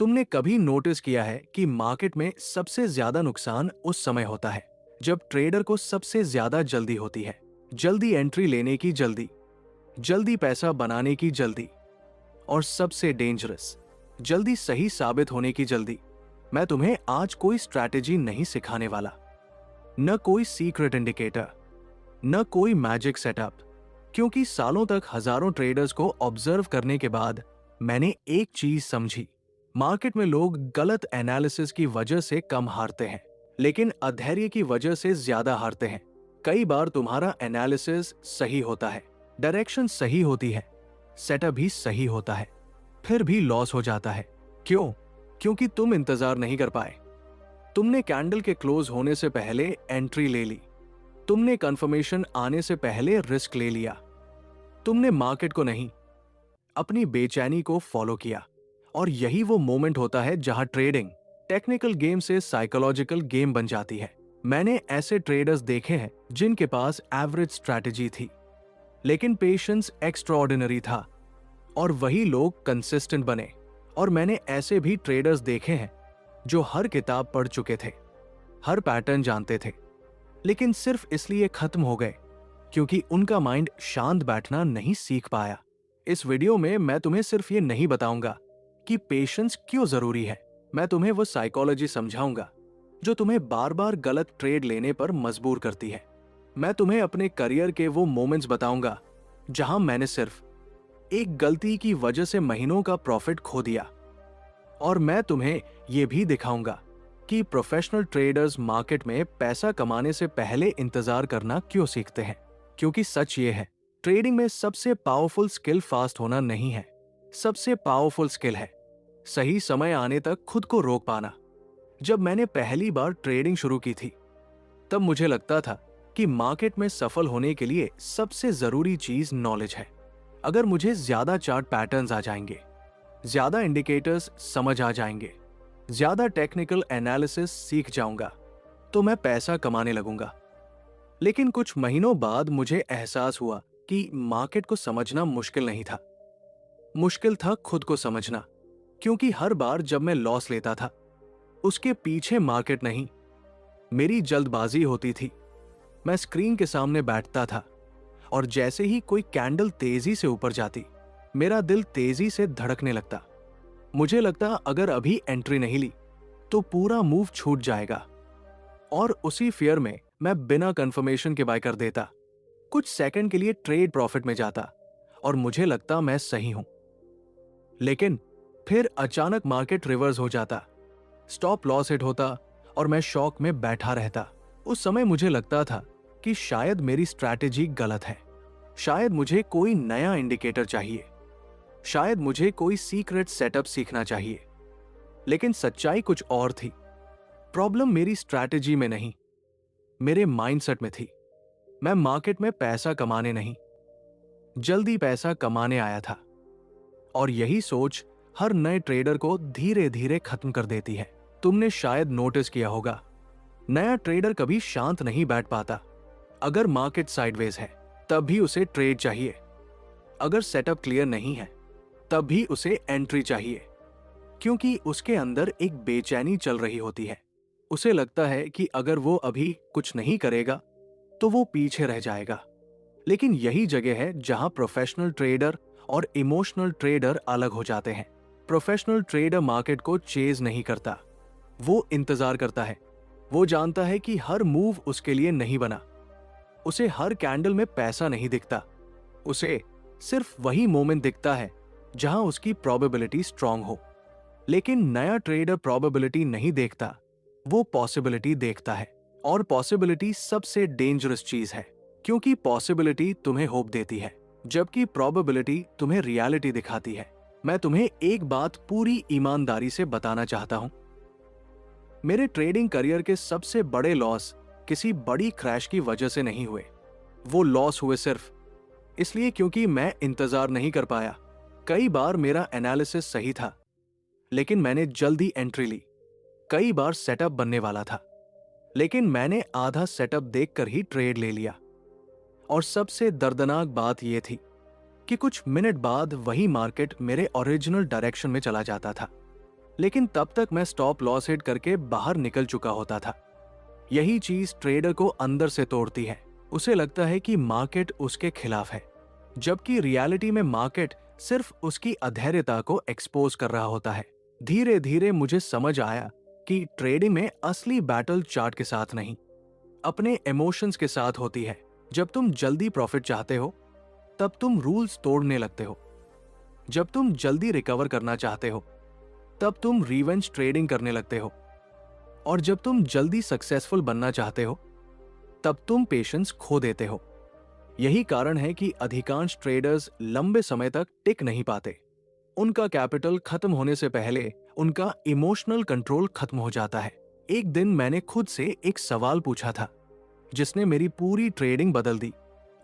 तुमने कभी नोटिस किया है कि मार्केट में सबसे ज्यादा नुकसान उस समय होता है जब ट्रेडर को सबसे ज्यादा जल्दी होती है। जल्दी एंट्री लेने की जल्दी, जल्दी पैसा बनाने की जल्दी, और सबसे डेंजरस, जल्दी सही साबित होने की जल्दी। मैं तुम्हें आज कोई स्ट्रैटेजी नहीं सिखाने वाला, न कोई सीक्रेट इंडिकेटर, न कोई मैजिक सेटअप, क्योंकि सालों तक हजारों ट्रेडर्स को ऑब्जर्व करने के बाद मैंने एक चीज समझी। मार्केट में लोग गलत एनालिसिस की वजह से कम हारते हैं, लेकिन अधैर्य की वजह से ज्यादा हारते हैं। कई बार तुम्हारा एनालिसिस सही होता है, डायरेक्शन सही होती है, सेटअप भी सही होता है, फिर भी लॉस हो जाता है। क्यों? क्योंकि तुम इंतजार नहीं कर पाए। तुमने कैंडल के क्लोज होने से पहले एंट्री ले ली, तुमने कंफर्मेशन आने से पहले रिस्क ले लिया, तुमने मार्केट को नहीं, अपनी बेचैनी को फॉलो किया। और यही वो मोमेंट होता है जहां ट्रेडिंग टेक्निकल गेम से साइकोलॉजिकल गेम बन जाती है। मैंने ऐसे ट्रेडर्स देखे हैं जिनके पास एवरेज स्ट्रैटेजी थी, लेकिन पेशेंस एक्स्ट्राऑर्डिनरी था, और वही लोग कंसिस्टेंट बने। और मैंने ऐसे भी ट्रेडर्स देखे हैं जो हर किताब पढ़ चुके थे, हर पैटर्न जानते थे, लेकिन सिर्फ इसलिए खत्म हो गए क्योंकि उनका माइंड शांत बैठना नहीं सीख पाया। इस वीडियो में मैं तुम्हें सिर्फ ये नहीं बताऊंगा कि पेशेंस क्यों जरूरी है, मैं तुम्हें वो साइकोलॉजी समझाऊंगा जो तुम्हें बार बार गलत ट्रेड लेने पर मजबूर करती है। मैं तुम्हें अपने करियर के वो मोमेंट्स बताऊंगा जहां मैंने सिर्फ एक गलती की वजह से महीनों का प्रॉफिट खो दिया। और मैं तुम्हें ये भी दिखाऊंगा कि प्रोफेशनल ट्रेडर्स मार्केट में पैसा कमाने से पहले इंतजार करना क्यों सीखते हैं। क्योंकि सच ये है, ट्रेडिंग में सबसे पावरफुल स्किल फास्ट होना नहीं है, सबसे पावरफुल स्किल है सही समय आने तक खुद को रोक पाना। जब मैंने पहली बार ट्रेडिंग शुरू की थी, तब मुझे लगता था कि मार्केट में सफल होने के लिए सबसे जरूरी चीज नॉलेज है। अगर मुझे ज्यादा चार्ट पैटर्न्स आ जाएंगे, ज्यादा इंडिकेटर्स समझ आ जाएंगे, ज्यादा टेक्निकल एनालिसिस सीख जाऊंगा, तो मैं पैसा कमाने लगूंगा। लेकिन कुछ महीनों बाद मुझे एहसास हुआ कि मार्केट को समझना मुश्किल नहीं था, मुश्किल था खुद को समझना। क्योंकि हर बार जब मैं लॉस लेता था, उसके पीछे मार्केट नहीं, मेरी जल्दबाजी होती थी। मैं स्क्रीन के सामने बैठता था, और जैसे ही कोई कैंडल तेजी से ऊपर जाती, मेरा दिल तेजी से धड़कने लगता। मुझे लगता अगर अभी एंट्री नहीं ली तो पूरा मूव छूट जाएगा, और उसी फियर में मैं बिना कंफर्मेशन के बाय कर देता। कुछ सेकंड के लिए ट्रेड प्रॉफिट में जाता और मुझे लगता मैं सही हूं, लेकिन फिर अचानक मार्केट रिवर्स हो जाता, स्टॉप लॉस हिट होता और मैं शॉक में बैठा रहता। उस समय मुझे लगता था कि शायद मेरी स्ट्रैटेजी गलत है, शायद मुझे कोई नया इंडिकेटर चाहिए, शायद मुझे कोई सीक्रेट सेटअप सीखना चाहिए। लेकिन सच्चाई कुछ और थी। प्रॉब्लम मेरी स्ट्रैटेजी में नहीं, मेरे माइंडसेट में थी। मैं मार्केट में पैसा कमाने नहीं, जल्दी पैसा कमाने आया था। और यही सोच हर नए ट्रेडर को धीरे धीरे खत्म कर देती है। तुमने शायद नोटिस किया होगा, नया ट्रेडर कभी शांत नहीं बैठ पाता। अगर मार्केट साइडवेज है तब भी उसे ट्रेड चाहिए, अगर सेटअप क्लियर नहीं है तब भी उसे एंट्री चाहिए, क्योंकि उसके अंदर एक बेचैनी चल रही होती है। उसे लगता है कि अगर वो अभी कुछ नहीं करेगा तो वो पीछे रह जाएगा। लेकिन यही जगह है जहां प्रोफेशनल ट्रेडर और इमोशनल ट्रेडर अलग हो जाते हैं। प्रोफेशनल ट्रेडर मार्केट को चेज नहीं करता, वो इंतजार करता है। वो जानता है कि हर मूव उसके लिए नहीं बना, उसे हर कैंडल में पैसा नहीं दिखता, उसे सिर्फ वही मोमेंट दिखता है जहां उसकी प्रोबेबिलिटी स्ट्रांग हो। लेकिन नया ट्रेडर प्रोबेबिलिटी नहीं देखता, वो पॉसिबिलिटी देखता है। और पॉसिबिलिटी सबसे डेंजरस चीज है, क्योंकि पॉसिबिलिटी तुम्हें होप देती है, जबकि प्रोबेबिलिटी तुम्हें रियलिटी दिखाती है। मैं तुम्हें एक बात पूरी ईमानदारी से बताना चाहता हूं, मेरे ट्रेडिंग करियर के सबसे बड़े लॉस किसी बड़ी क्रैश की वजह से नहीं हुए। वो लॉस हुए सिर्फ इसलिए क्योंकि मैं इंतजार नहीं कर पाया। कई बार मेरा एनालिसिस सही था, लेकिन मैंने जल्दी एंट्री ली। कई बार सेटअप बनने वाला था, लेकिन मैंने आधा सेटअप देखकर ही ट्रेड ले लिया। और सबसे दर्दनाक बात यह थी कि कुछ मिनट बाद वही मार्केट मेरे ओरिजिनल डायरेक्शन में चला जाता था। लेकिन तब तक मैं स्टॉप लॉस हिट करके बाहर निकल चुका होता था। यही चीज ट्रेडर को अंदर से तोड़ती है। उसे लगता है कि मार्केट उसके खिलाफ है, जबकि रियलिटी में मार्केट सिर्फ उसकी अधैर्यता को एक्सपोज कर रहा होता है। धीरे धीरे मुझे समझ आया कि ट्रेडिंग में असली बैटल चार्ट के साथ नहीं, अपने इमोशंस के साथ होती है। जब तुम जल्दी प्रॉफिट चाहते हो, तब तुम रूल्स तोड़ने लगते हो। जब तुम जल्दी रिकवर करना चाहते हो, तब तुम रिवेंज ट्रेडिंग करने लगते हो। और जब तुम जल्दी सक्सेसफुल बनना चाहते हो, तब तुम पेशेंस खो देते हो। यही कारण है कि अधिकांश ट्रेडर्स लंबे समय तक टिक नहीं पाते। उनका कैपिटल खत्म होने से पहले उनका इमोशनल कंट्रोल खत्म हो जाता है। एक दिन मैंने खुद से एक सवाल पूछा था, जिसने मेरी पूरी ट्रेडिंग बदल दी।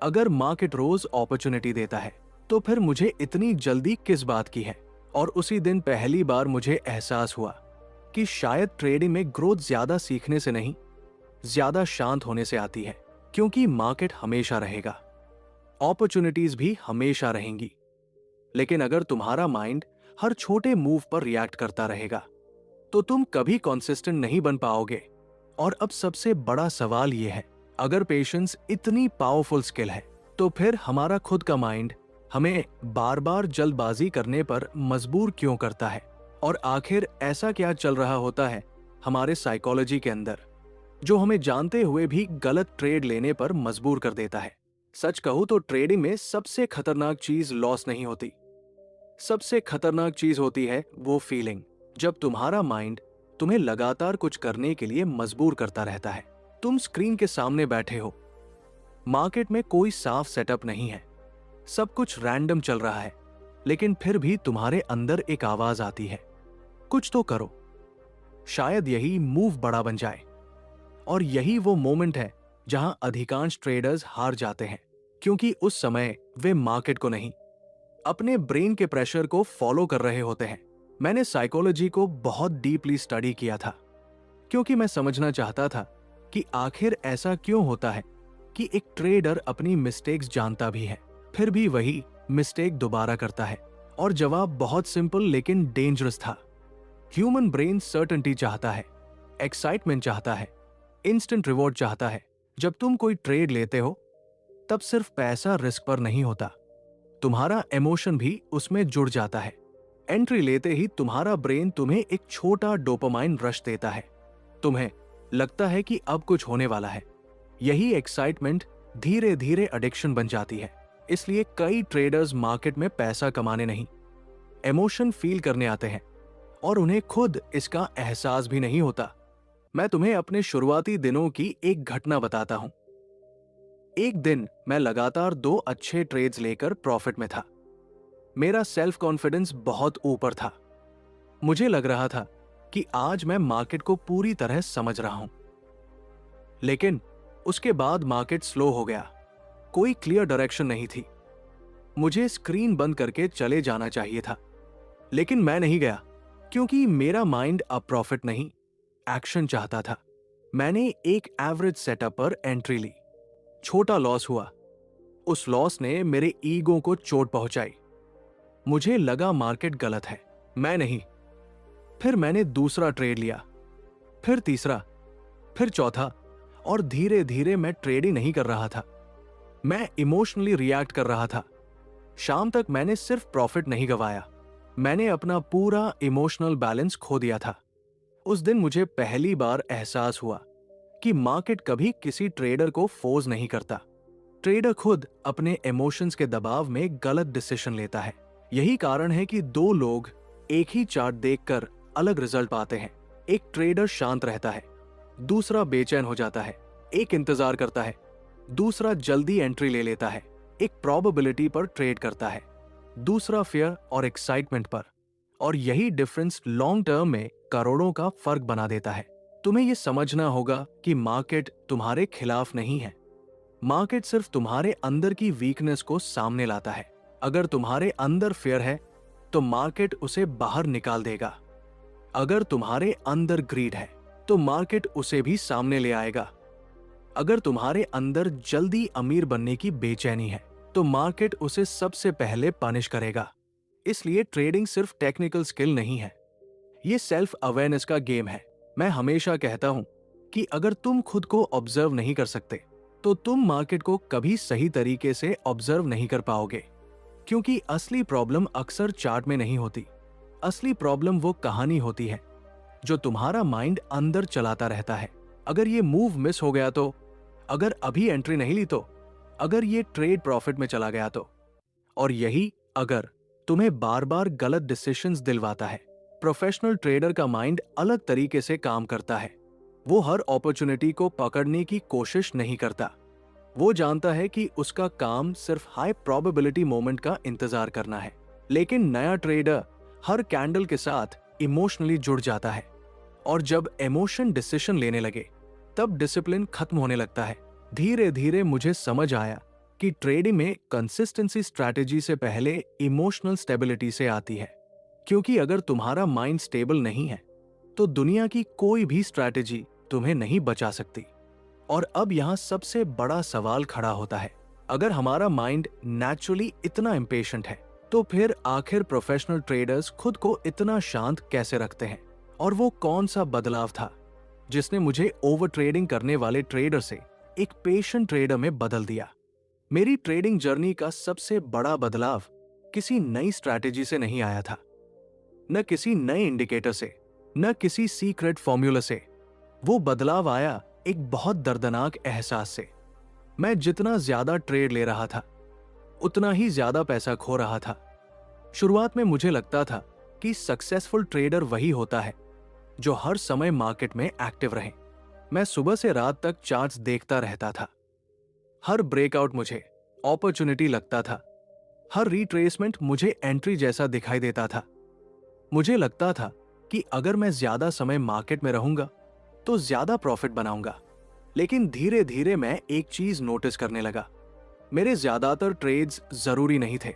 अगर मार्केट रोज अपॉर्चुनिटी देता है, तो फिर मुझे इतनी जल्दी किस बात की है? और उसी दिन पहली बार मुझे एहसास हुआ कि शायद ट्रेडिंग में ग्रोथ ज्यादा सीखने से नहीं, ज्यादा शांत होने से आती है। क्योंकि मार्केट हमेशा रहेगा, अपॉर्चुनिटीज भी हमेशा रहेंगी, लेकिन अगर तुम्हारा माइंड हर छोटे मूव पर रिएक्ट करता रहेगा, तो तुम कभी कंसिस्टेंट नहीं बन पाओगे। और अब सबसे बड़ा सवाल यह है, अगर पेशेंस इतनी पावरफुल स्किल है, तो फिर हमारा खुद का माइंड हमें बार बार जल्दबाजी करने पर मजबूर क्यों करता है? और आखिर ऐसा क्या चल रहा होता है हमारे साइकोलॉजी के अंदर, जो हमें जानते हुए भी गलत ट्रेड लेने पर मजबूर कर देता है? सच कहूं तो ट्रेडिंग में सबसे खतरनाक चीज लॉस नहीं होती। सबसे खतरनाक चीज होती है वो फीलिंग, जब तुम्हारा माइंड तुम्हें लगातार कुछ करने के लिए मजबूर करता रहता है। तुम स्क्रीन के सामने बैठे हो, मार्केट में कोई साफ सेटअप नहीं है, सब कुछ रैंडम चल रहा है, लेकिन फिर भी तुम्हारे अंदर एक आवाज आती है, कुछ तो करो, शायद यही मूव बड़ा बन जाए। और यही वो मोमेंट है जहां अधिकांश ट्रेडर्स हार जाते हैं, क्योंकि उस समय वे मार्केट को नहीं, अपने ब्रेन के प्रेशर को फॉलो कर रहे होते हैं। मैंने साइकोलॉजी को बहुत डीपली स्टडी किया था, क्योंकि मैं समझना चाहता था कि आखिर ऐसा क्यों होता है कि एक ट्रेडर अपनी मिस्टेक्स जानता भी है, फिर भी वही मिस्टेक दोबारा करता है। और जवाब बहुत सिंपल लेकिन डेंजरस था। ह्यूमन ब्रेन सर्टेनिटी चाहता है, एक्साइटमेंट चाहता है, इंस्टेंट रिवॉर्ड चाहता है। जब तुम कोई ट्रेड लेते हो, तब सिर्फ पैसा रिस्क पर नहीं होता, तुम्हारा इमोशन भी उसमें जुड़ जाता है। एंट्री लेते ही तुम्हारा ब्रेन तुम्हें एक छोटा डोपामाइन रश देता है। तुम्हें लगता है कि अब कुछ होने वाला है। यही एक्साइटमेंट धीरे धीरे एडिक्शन बन जाती है। इसलिए कई ट्रेडर्स मार्केट में पैसा कमाने नहीं, इमोशन फील करने आते हैं, और उन्हें खुद इसका एहसास भी नहीं होता। मैं तुम्हें अपने शुरुआती दिनों की एक घटना बताता हूं। एक दिन मैं लगातार 2 अच्छे ट्रेड्स लेकर प्रॉफिट में था। मेरा सेल्फ कॉन्फिडेंस बहुत ऊपर था। मुझे लग रहा था कि आज मैं मार्केट को पूरी तरह समझ रहा हूं। लेकिन उसके बाद मार्केट स्लो हो गया। कोई क्लियर डायरेक्शन नहीं थी। मुझे स्क्रीन बंद करके चले जाना चाहिए था, लेकिन मैं नहीं गया, क्योंकि मेरा माइंड अब प्रॉफिट नहीं, एक्शन चाहता था। मैंने एक एवरेज सेटअप पर एंट्री ली। छोटा लॉस हुआ। उस लॉस ने मेरे ईगो को चोट पहुंचाई। मुझे लगा मार्केट गलत है, मैं नहीं। फिर मैंने दूसरा ट्रेड लिया, फिर तीसरा, फिर चौथा, और धीरे धीरे मैं ट्रेडिंग नहीं कर रहा था, मैं इमोशनली रिएक्ट कर रहा था। शाम तक मैंने सिर्फ प्रॉफिट नहीं गवाया, मैंने अपना पूरा इमोशनल बैलेंस खो दिया था। उस दिन मुझे पहली बार एहसास हुआ कि मार्केट कभी किसी ट्रेडर को फोर्स नहीं करता। ट्रेडर खुद अपने इमोशंस के दबाव में गलत डिसीजन लेता है। यही कारण है कि 2 लोग एक ही चार्ट देखकर अलग रिजल्ट पाते हैं। एक ट्रेडर शांत रहता है, दूसरा बेचैन हो जाता है। एक इंतजार करता है, दूसरा जल्दी एंट्री ले लेता है। एक प्रोबेबिलिटी पर ट्रेड करता है, दूसरा फियर और एक्साइटमेंट पर। और यही डिफरेंस लॉन्ग टर्म में करोड़ों का फर्क बना देता है। तुम्हें यह समझना होगा कि मार्केट तुम्हारे खिलाफ नहीं है। मार्केट सिर्फ तुम्हारे अंदर की वीकनेस को सामने लाता है। अगर तुम्हारे अंदर फियर है, तो मार्केट उसे बाहर निकाल देगा। अगर तुम्हारे अंदर ग्रीड है, तो मार्केट उसे भी सामने ले आएगा। अगर तुम्हारे अंदर जल्दी अमीर बनने की बेचैनी है, तो मार्केट उसे सबसे पहले पनिश करेगा। इसलिए ट्रेडिंग सिर्फ टेक्निकल स्किल नहीं है, ये सेल्फ अवेयरनेस का गेम है। मैं हमेशा कहता हूं कि अगर तुम खुद को ऑब्जर्व नहीं कर सकते तो तुम मार्केट को कभी सही तरीके से ऑब्जर्व नहीं कर पाओगे। क्योंकि असली प्रॉब्लम अक्सर चार्ट में नहीं होती। असली प्रॉब्लम वो कहानी होती है जो तुम्हारा माइंड अंदर चलाता रहता है। अगर ये मूव मिस हो गया तो, अगर अभी एंट्री नहीं ली तो, अगर ये ट्रेड प्रॉफिट में चला गया तो, और यही अगर तुम्हें बार बार गलत डिसीजंस दिलवाता है। प्रोफेशनल ट्रेडर का माइंड अलग तरीके से काम करता है। वो हर अपॉर्चुनिटी को पकड़ने की कोशिश नहीं करता। वो जानता है कि उसका काम सिर्फ हाई प्रोबेबिलिटी मोमेंट का इंतजार करना है। लेकिन नया ट्रेडर हर कैंडल के साथ इमोशनली जुड़ जाता है, और जब इमोशन डिसीजन लेने लगे तब डिसिप्लिन खत्म होने लगता है। धीरे धीरे मुझे समझ आया कि ट्रेडिंग में कंसिस्टेंसी स्ट्रैटेजी से पहले इमोशनल स्टेबिलिटी से आती है। क्योंकि अगर तुम्हारा माइंड स्टेबल नहीं है तो दुनिया की कोई भी स्ट्रैटेजी तुम्हें नहीं बचा सकती। और अब यहाँ सबसे बड़ा सवाल खड़ा होता है, अगर हमारा माइंड नेचुरली इतना इम्पेशेंट है तो फिर आखिर प्रोफेशनल ट्रेडर्स खुद को इतना शांत कैसे रखते हैं? और वो कौन सा बदलाव था जिसने मुझे ओवर ट्रेडिंग करने वाले ट्रेडर से एक पेशेंट ट्रेडर में बदल दिया? मेरी ट्रेडिंग जर्नी का सबसे बड़ा बदलाव किसी नई स्ट्रैटेजी से नहीं आया था, न किसी नए इंडिकेटर से, न किसी सीक्रेट फॉर्मूला से। वो बदलाव आया एक बहुत दर्दनाक एहसास से। मैं जितना ज्यादा ट्रेड ले रहा था उतना ही ज्यादा पैसा खो रहा था। शुरुआत में मुझे लगता था कि सक्सेसफुल ट्रेडर वही होता है जो हर समय मार्केट में एक्टिव रहे। मैं सुबह से रात तक चार्ट्स देखता रहता था। हर ब्रेकआउट मुझे अपॉर्चुनिटी लगता था। हर रिट्रेसमेंट मुझे एंट्री जैसा दिखाई देता था। मुझे लगता था कि अगर मैं ज्यादा समय मार्केट में रहूंगा तो ज्यादा प्रॉफिट बनाऊंगा। लेकिन धीरे धीरे मैं एक चीज नोटिस करने लगा, मेरे ज्यादातर ट्रेड्स जरूरी नहीं थे।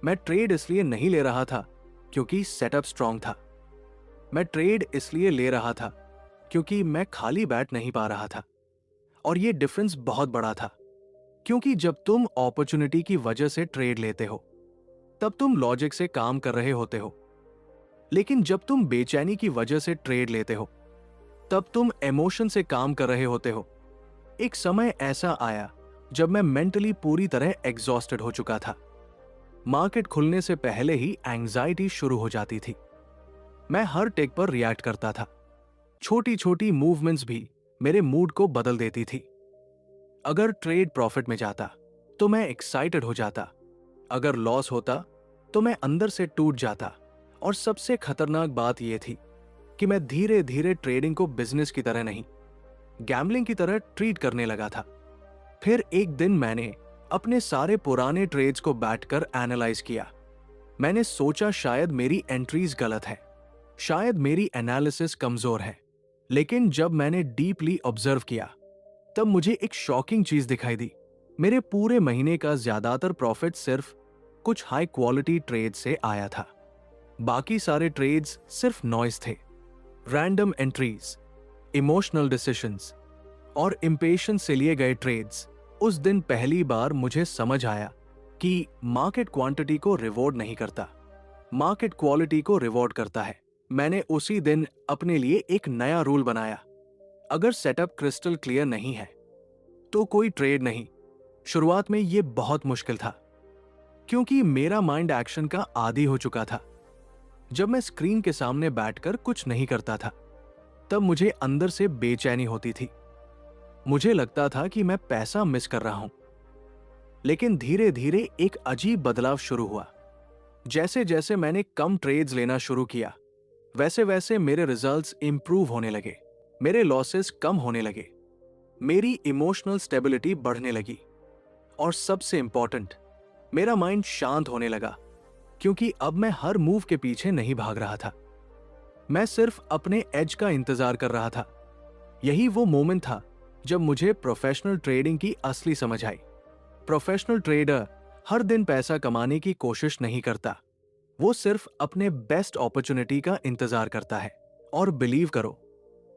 मैं ट्रेड इसलिए नहीं ले रहा था क्योंकि सेटअप स्ट्रांग था। मैं ट्रेड इसलिए ले रहा था क्योंकि मैं खाली बैठ नहीं पा रहा था। और ये डिफरेंस बहुत बड़ा था, क्योंकि जब तुम अपॉर्चुनिटी की वजह से ट्रेड लेते हो तब तुम लॉजिक से काम कर रहे होते हो। लेकिन जब तुम बेचैनी की वजह से ट्रेड लेते हो तब तुम इमोशन से काम कर रहे होते हो। एक समय ऐसा आया जब मैं मेंटली पूरी तरह एग्जॉस्टेड हो चुका था। मार्केट खुलने से पहले ही एंजाइटी शुरू हो जाती थी। मैं हर टेक पर रिएक्ट करता था। छोटी छोटी मूवमेंट्स भी मेरे मूड को बदल देती थी। अगर ट्रेड प्रॉफिट में जाता तो मैं एक्साइटेड हो जाता, अगर लॉस होता तो मैं अंदर से टूट जाता। और सबसे खतरनाक बात यह थी कि मैं धीरे धीरे ट्रेडिंग को बिजनेस की तरह नहीं, गैम्बलिंग की तरह ट्रीट करने लगा था। फिर एक दिन मैंने अपने सारे पुराने ट्रेड्स को बैठकर एनालाइज किया। मैंने सोचा शायद मेरी एंट्रीज गलत है, शायद मेरी एनालिसिस कमजोर है। लेकिन जब मैंने डीपली ऑब्जर्व किया तब मुझे एक शॉकिंग चीज दिखाई दी। मेरे पूरे महीने का ज्यादातर प्रॉफिट सिर्फ कुछ हाई क्वालिटी ट्रेड से आया था। बाकी सारे ट्रेड्स सिर्फ नॉइज थे, रैंडम एंट्रीज, इमोशनल डिसीजंस और इंपेशेंस से लिए गए ट्रेड्स। उस दिन पहली बार मुझे समझ आया कि मार्केट क्वांटिटी को रिवॉर्ड नहीं करता, मार्केट क्वालिटी को रिवॉर्ड करता है। मैंने उसी दिन अपने लिए एक नया रूल बनाया, अगर सेटअप क्रिस्टल क्लियर नहीं है तो कोई ट्रेड नहीं। शुरुआत में यह बहुत मुश्किल था क्योंकि मेरा माइंड एक्शन का आदी हो चुका था। जब मैं स्क्रीन के सामने बैठकर कुछ नहीं करता था तब मुझे अंदर से बेचैनी होती थी। मुझे लगता था कि मैं पैसा मिस कर रहा हूं। लेकिन धीरे धीरे एक अजीब बदलाव शुरू हुआ। जैसे जैसे मैंने कम ट्रेड्स लेना शुरू किया वैसे वैसे मेरे रिजल्ट्स इंप्रूव होने लगे, मेरे लॉसेस कम होने लगे, मेरी इमोशनल स्टेबिलिटी बढ़ने लगी और सबसे इंपॉर्टेंट, मेरा माइंड शांत होने लगा। क्योंकि अब मैं हर मूव के पीछे नहीं भाग रहा था, मैं सिर्फ अपने एज का इंतजार कर रहा था। यही वो मोमेंट था जब मुझे प्रोफेशनल ट्रेडिंग की असली समझ आई। प्रोफेशनल ट्रेडर हर दिन पैसा कमाने की कोशिश नहीं करता, वो सिर्फ अपने बेस्ट अपॉर्चुनिटी का इंतजार करता है। और बिलीव करो,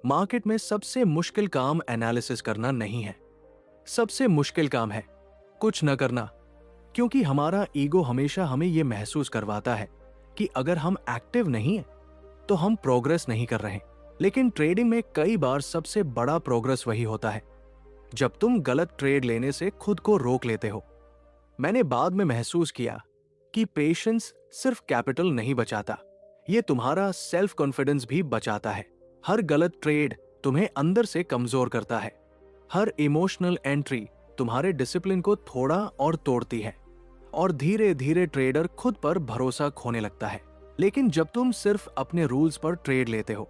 मार्केट में सबसे मुश्किल काम एनालिसिस करना नहीं है, सबसे मुश्किल काम है कुछ न करना। क्योंकि हमारा ईगो हमेशा हमें यह महसूस करवाता है कि अगर हम एक्टिव नहीं हैं तो हम प्रोग्रेस नहीं कर रहे। लेकिन ट्रेडिंग में कई बार सबसे बड़ा प्रोग्रेस वही होता है जब तुम गलत ट्रेड लेने से खुद को रोक लेते हो। मैंने बाद में महसूस किया कि पेशेंस सिर्फ कैपिटल नहीं बचाता, ये तुम्हारा सेल्फ कॉन्फिडेंस भी बचाता है। हर गलत ट्रेड तुम्हें अंदर से कमजोर करता है। हर इमोशनल एंट्री तुम्हारे डिसिप्लिन को थोड़ा और तोड़ती है, और धीरे धीरे ट्रेडर खुद पर भरोसा खोने लगता है। लेकिन जब तुम सिर्फ अपने रूल्स पर ट्रेड लेते हो,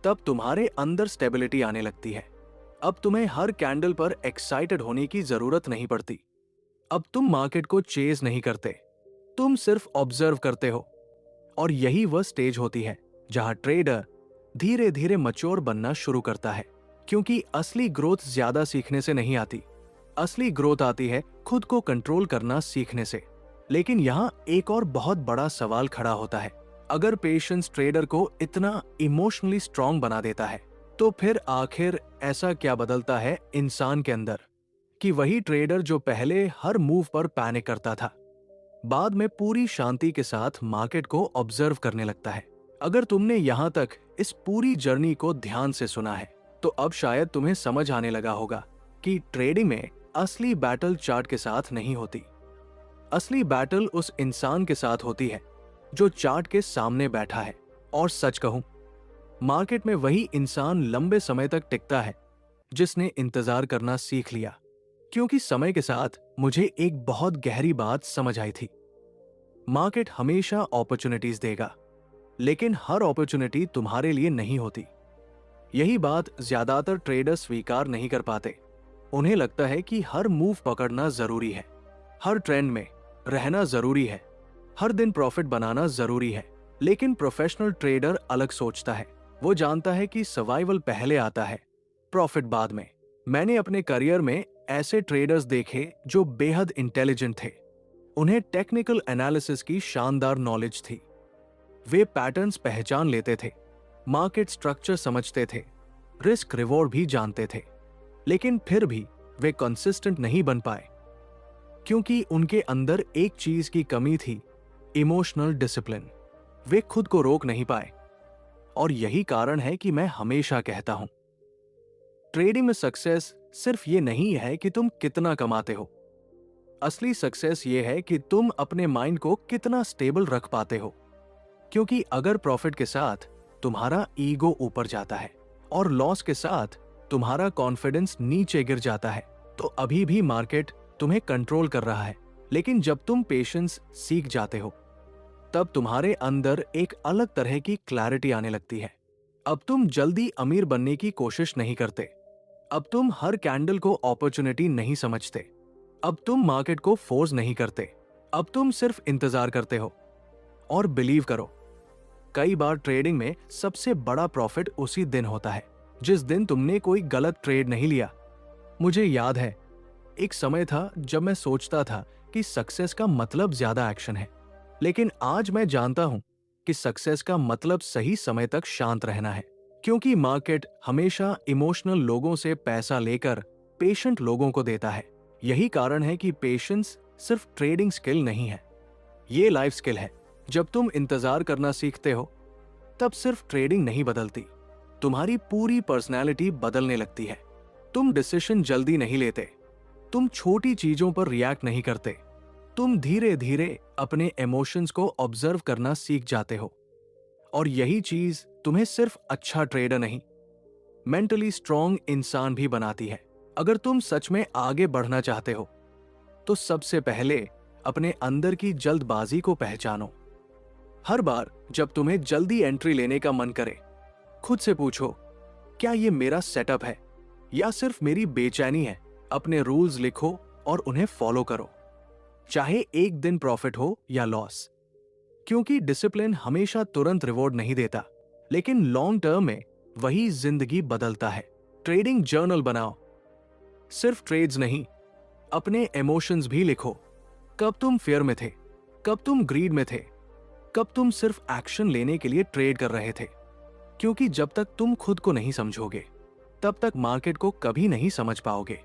तब तुम्हारे अंदर स्टेबिलिटी आने लगती है। अब तुम्हें हर कैंडल पर एक्साइटेड होने की जरूरत नहीं पड़ती। अब तुम मार्केट को चेज नहीं करते, तुम सिर्फ ऑब्जर्व करते हो। और यही वह स्टेज होती है जहां ट्रेडर धीरे धीरे मैच्योर बनना शुरू करता है। क्योंकि असली ग्रोथ ज्यादा सीखने से नहीं आती, असली ग्रोथ आती है खुद को कंट्रोल करना सीखने से। लेकिन यहाँ एक और बहुत बड़ा सवाल खड़ा होता है। अगर पेशेंस ट्रेडर को इतना इमोशनली स्ट्रांग बना देता है, तो फिर आखिर ऐसा क्या बदलता है इंसान के अंदर कि वही ट्रेडर जो पहले हर मूव पर पैनिक करता था, बाद में पूरी शांति के साथ मार्केट को ऑब्जर्व करने लगता है। अगर तुमने यहां तक इस पूरी जर्नी को ध्यान से सुना है, तो अब शायद तुम्हें समझ आने लगा होगा कि ट्रेडिंग में असली बैटल चार्ट के साथ नहीं होती। असली बैटल उस इंसान के साथ होती है जो चार्ट के सामने बैठा है। और सच कहूं, मार्केट में वही इंसान लंबे समय तक टिकता है जिसने इंतजार करना सीख लिया। क्योंकि समय के साथ मुझे एक बहुत गहरी बात समझ आई थी। मार्केट हमेशा अपॉर्चुनिटीज देगा, लेकिन हर अपॉर्चुनिटी तुम्हारे लिए नहीं होती। यही बात ज्यादातर ट्रेडर स्वीकार नहीं कर पाते। उन्हें लगता है कि हर मूव पकड़ना जरूरी है, हर ट्रेंड में रहना जरूरी है, हर दिन प्रॉफिट बनाना जरूरी है। लेकिन प्रोफेशनल ट्रेडर अलग सोचता है। वो जानता है कि सर्वाइवल पहले आता है, प्रॉफिट बाद में। मैंने अपने करियर में ऐसे ट्रेडर्स देखे जो बेहद इंटेलिजेंट थे। उन्हें टेक्निकल एनालिसिस की शानदार नॉलेज थी। वे पैटर्न्स पहचान लेते थे, मार्केट स्ट्रक्चर समझते थे, रिस्क रिवॉर्ड भी जानते थे। लेकिन फिर भी वे कंसिस्टेंट नहीं बन पाए, क्योंकि उनके अंदर एक चीज की कमी थी, इमोशनल डिसिप्लिन। वे खुद को रोक नहीं पाए। और यही कारण है कि मैं हमेशा कहता हूं, ट्रेडिंग में सक्सेस सिर्फ ये नहीं है कि तुम कितना कमाते हो। असली सक्सेस ये है कि तुम अपने माइंड को कितना स्टेबल रख पाते हो। क्योंकि अगर प्रॉफिट के साथ तुम्हारा ईगो ऊपर जाता है और लॉस के साथ तुम्हारा कॉन्फिडेंस नीचे गिर जाता है, तो अभी भी मार्केट तुम्हें कंट्रोल कर रहा है। लेकिन जब तुम पेशेंस सीख जाते हो, तब तुम्हारे अंदर एक अलग तरह की क्लैरिटी आने लगती है। अब तुम जल्दी अमीर बनने की कोशिश नहीं करते। अब तुम हर कैंडल को अपॉर्चुनिटी नहीं समझते। अब तुम मार्केट को फोर्स नहीं करते। अब तुम सिर्फ इंतजार करते हो। और बिलीव करो, कई बार ट्रेडिंग में सबसे बड़ा प्रॉफिट उसी दिन होता है जिस दिन तुमने कोई गलत ट्रेड नहीं लिया। मुझे याद है, एक समय था जब मैं सोचता था कि सक्सेस का मतलब ज्यादा एक्शन है। लेकिन आज मैं जानता हूं कि सक्सेस का मतलब सही समय तक शांत रहना है। क्योंकि मार्केट हमेशा इमोशनल लोगों से पैसा लेकर पेशेंट लोगों को देता है। यही कारण है कि पेशेंस सिर्फ ट्रेडिंग स्किल नहीं है, ये लाइफ स्किल है। जब तुम इंतजार करना सीखते हो, तब सिर्फ ट्रेडिंग नहीं बदलती, तुम्हारी पूरी पर्सनैलिटी बदलने लगती है। तुम डिसीजन जल्दी नहीं लेते, तुम छोटी चीजों पर रिएक्ट नहीं करते, तुम धीरे धीरे अपने इमोशंस को ऑब्जर्व करना सीख जाते हो। और यही चीज तुम्हें सिर्फ अच्छा ट्रेडर नहीं, मेंटली स्ट्रांग इंसान भी बनाती है। अगर तुम सच में आगे बढ़ना चाहते हो, तो सबसे पहले अपने अंदर की जल्दबाजी को पहचानो। हर बार जब तुम्हें जल्दी एंट्री लेने का मन करे, खुद से पूछो, क्या ये मेरा सेटअप है या सिर्फ मेरी बेचैनी है? अपने रूल्स लिखो और उन्हें फॉलो करो, चाहे एक दिन प्रॉफिट हो या लॉस। क्योंकि डिसिप्लिन हमेशा तुरंत रिवॉर्ड नहीं देता, लेकिन लॉन्ग टर्म में वही जिंदगी बदलता है। ट्रेडिंग जर्नल बनाओ, सिर्फ ट्रेड्स नहीं, अपने इमोशंस भी लिखो। कब तुम फेयर में थे, कब तुम ग्रीड में थे, कब तुम सिर्फ एक्शन लेने के लिए ट्रेड कर रहे थे। क्योंकि जब तक तुम खुद को नहीं समझोगे, तब तक मार्केट को कभी नहीं समझ पाओगे।